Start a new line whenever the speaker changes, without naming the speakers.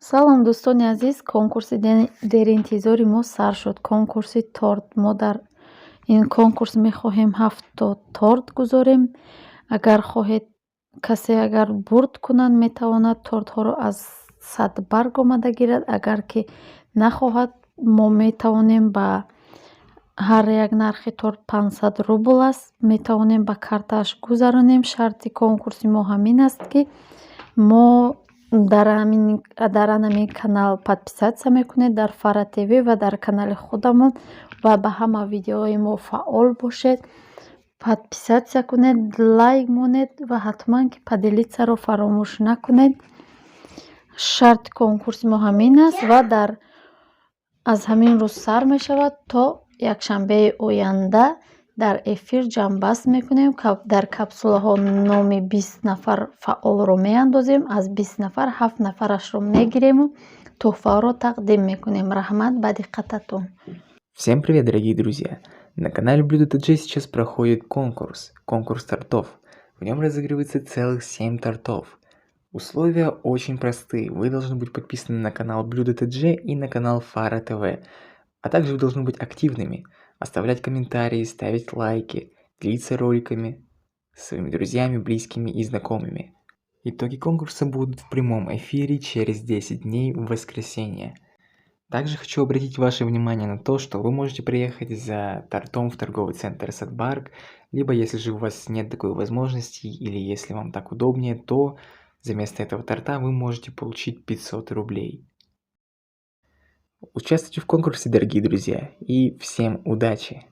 Салом дӯстони азиз, конкурси деринтизори мо сар шуд. Конкурси торт. Мо дар ин конкурс мехоҳем 7 торт гузорем. Агар хоҳед касе агар бурд кунад, метавонад тортҳоро аз садбарг омада гирад. Агар ки нахоҳад, мо метавонем ба ҳар як нархи торт 500 рубл аст. Метавонем ба картааш гузаронем. Шарти конкурси мо ҳамин аст, ки мо дар ҳамин канал подписатсия мекунед, дар Фара ТВ ва дар канали худамон, ва ба ҳама видеоҳои мо фаъол бошед. Подписатсия кунед, лайк монед ва ҳатман ки поделитсаро фаромӯш накунед. Шарти конкурси мо ҳамин аст ва аз ҳамин рӯз сар мешавад то якшанбеи оянда дар эфир ҷамъбаст мекунем. Дар капсулаҳо номи 20 нафар фаъолро меандозем. Аз 20 нафар 7 нафарашро мегирему тӯҳфаҳоро тақдим мекунем. Раҳмат ба диққататон.
Всем привет, дорогие друзья! На канале Блюдо ТГ сейчас проходит конкурс тортов. В нем разыгрывается целых 7 тортов. Условия очень простые. Вы должны быть подписаны на канал Блюдо ТГ и на канал Фара ТВ. А также вы должны быть активными, оставлять комментарии, ставить лайки, делиться роликами со своими друзьями, близкими и знакомыми. Итоги конкурса будут в прямом эфире через 10 дней в воскресенье. Также хочу обратить ваше внимание на то, что вы можете приехать за тортом в торговый центр Садбарг, либо если же у вас нет такой возможности, или если вам так удобнее, то за место этого торта вы можете получить 500 рублей. Участвуйте в конкурсе, дорогие друзья, и всем удачи!